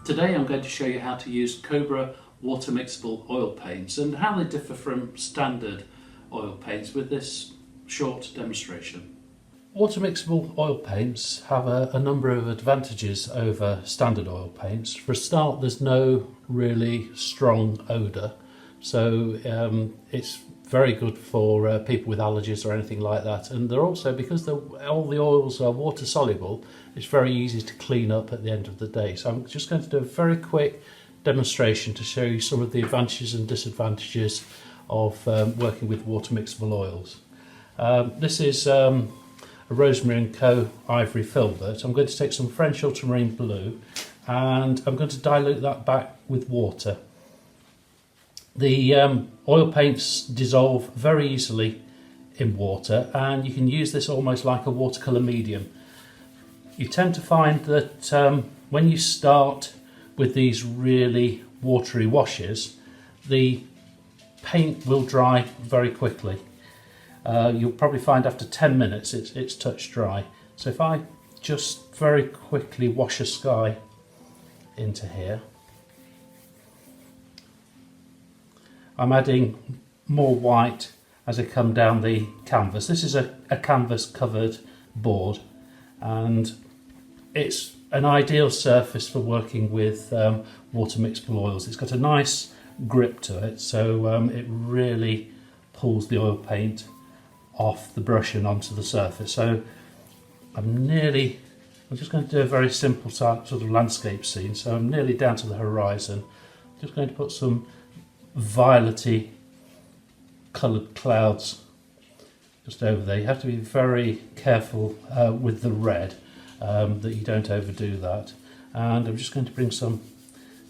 Today I'm going to show you how to use Cobra water mixable oil paints and how they differ from standard oil paints with this short demonstration. Water mixable oil paints have a number of advantages over standard oil paints. For a start, there's no really strong odour, so it's very good for people with allergies or anything like that. And they're also, because all the oils are water soluble, it's very easy to clean up at the end of the day. So I'm just going to do a very quick demonstration to show you some of the advantages and disadvantages of working with water mixable oils. This is a Rosemary & Co ivory filbert. I'm going to take some French ultramarine blue and I'm going to dilute that back with water. The oil paints dissolve very easily in water, and you can use this almost like a watercolour medium. You tend to find that when you start with these really watery washes, the paint will dry very quickly. You'll probably find after 10 minutes it's touch dry. So if I just very quickly wash a sky into here, I'm adding more white as I come down the canvas. This is a canvas covered board, and it's an ideal surface for working with water mixable oils. It's got a nice grip to it, so it really pulls the oil paint off the brush and onto the surface. So I'm just going to do a very simple sort of landscape scene, so I'm nearly down to the horizon. I'm just going to put some violety coloured clouds just over there. You have to be very careful with the red that you don't overdo that. And I'm just going to bring some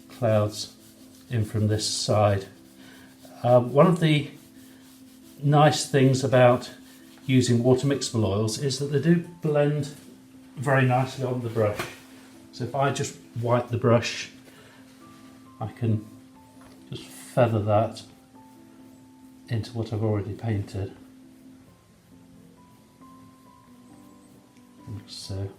clouds in from this side. One of the nice things about using water mixable oils is that they do blend very nicely on the brush. So if I just wipe the brush, I can just feather that into what I've already painted, like so.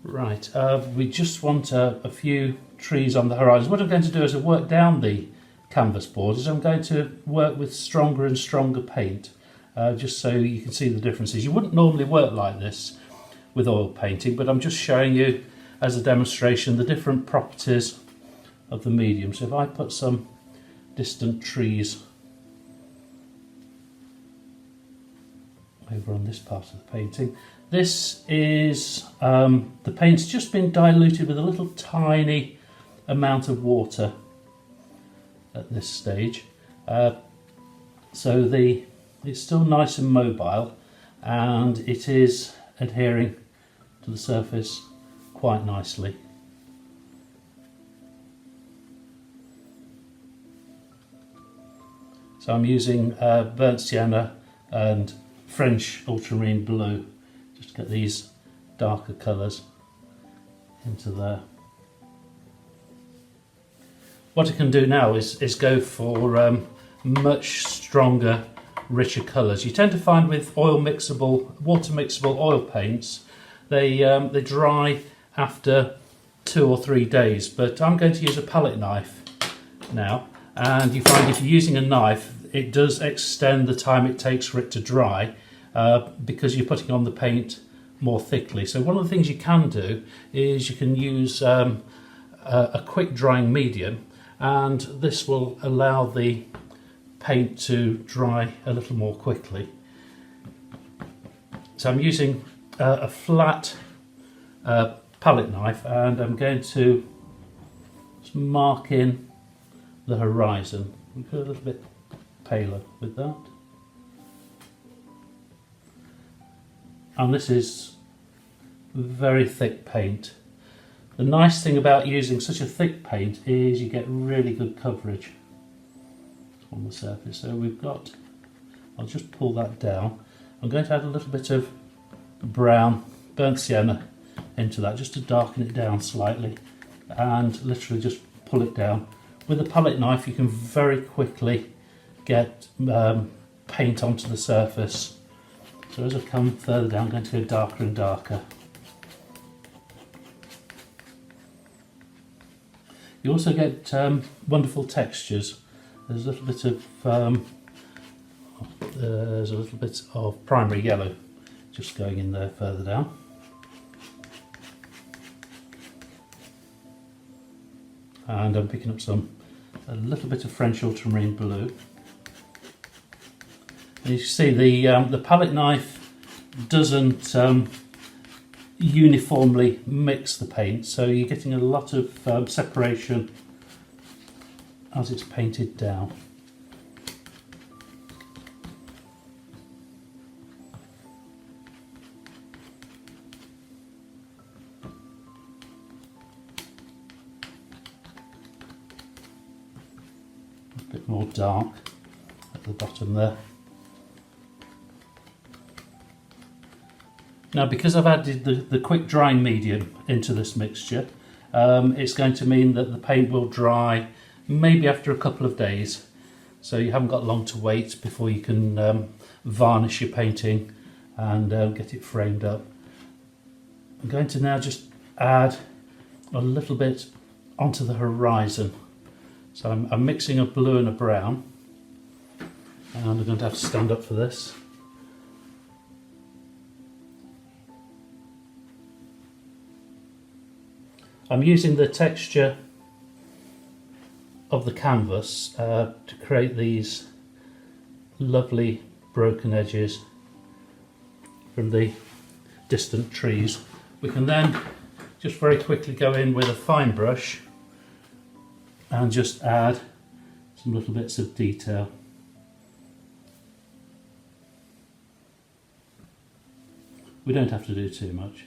Right, we just want a few trees on the horizon. What I'm going to do as I work down the canvas board is I'm going to work with stronger and stronger paint, just so you can see the differences. You wouldn't normally work like this with oil painting, but I'm just showing you as a demonstration the different properties of the medium. So if I put some distant trees over on this part of the painting, this is the paint's just been diluted with a little tiny amount of water at this stage, so it's still nice and mobile, and it is adhering to the surface quite nicely. So I'm using burnt sienna and French ultramarine blue just to get these darker colours into there. What I can do now is go for much stronger, richer colours. You tend to find with water mixable oil paints, they dry after 2 or 3 days, but I'm going to use a palette knife now. And you find if you're using a knife, it does extend the time it takes for it to dry because you're putting on the paint more thickly. So one of the things you can do is you can use a quick drying medium, and this will allow the paint to dry a little more quickly. So I'm using a flat palette knife, and I'm going to just mark in the horizon. We go a little bit paler with that, and this is very thick paint. The nice thing about using such a thick paint is you get really good coverage on the surface. So I'll just pull that down. I'm going to add a little bit of brown burnt sienna into that just to darken it down slightly, and literally just pull it down. With a palette knife you can very quickly get paint onto the surface. So as I come further down, I'm going to go darker and darker. You also get wonderful textures. There's a little bit of primary yellow just going in there further down. And I'm picking up a little bit of French ultramarine blue. And you see the palette knife doesn't uniformly mix the paint, so you're getting a lot of separation as it's painted down. A bit more dark at the bottom there. Now, because I've added the quick drying medium into this mixture, it's going to mean that the paint will dry maybe after a couple of days. So you haven't got long to wait before you can varnish your painting and get it framed up. I'm going to now just add a little bit onto the horizon. So I'm mixing a blue and a brown, and I'm going to have to stand up for this. I'm using the texture of the canvas to create these lovely broken edges from the distant trees. We can then just very quickly go in with a fine brush and just add some little bits of detail. We don't have to do too much.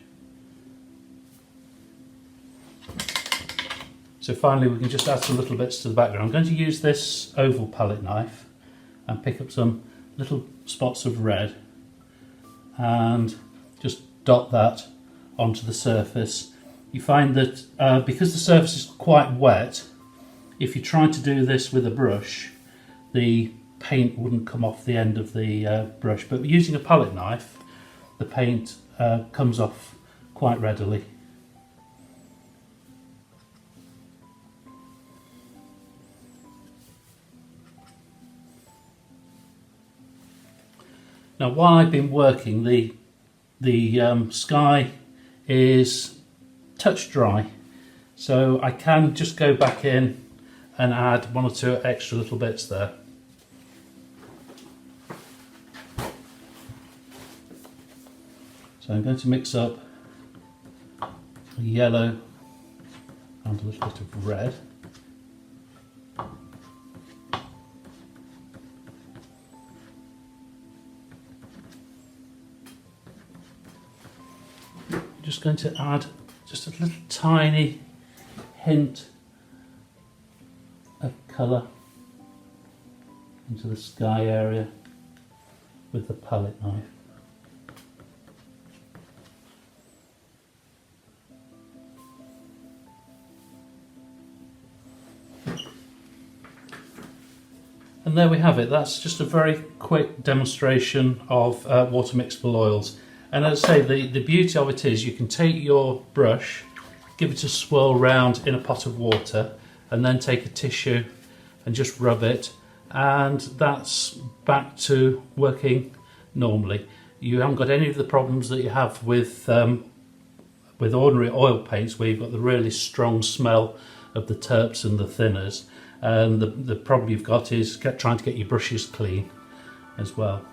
So finally we can just add some little bits to the background. I'm going to use this oval palette knife and pick up some little spots of red and just dot that onto the surface. You find that because the surface is quite wet, if you try to do this with a brush, the paint wouldn't come off the end of the brush, but using a palette knife, the paint comes off quite readily. Now, while I've been working, the sky is touch dry, so I can just go back in and add one or two extra little bits there. So I'm going to mix up a yellow and a little bit of red. Just going to add just a little tiny hint of colour into the sky area with the palette knife. And there we have it. That's just a very quick demonstration of water mixable oils. And as I say, the beauty of it is you can take your brush, give it a swirl round in a pot of water, and then take a tissue and just rub it, and that's back to working normally. You haven't got any of the problems that you have with ordinary oil paints, where you've got the really strong smell of the terps and the thinners, and the problem you've got is trying to get your brushes clean as well.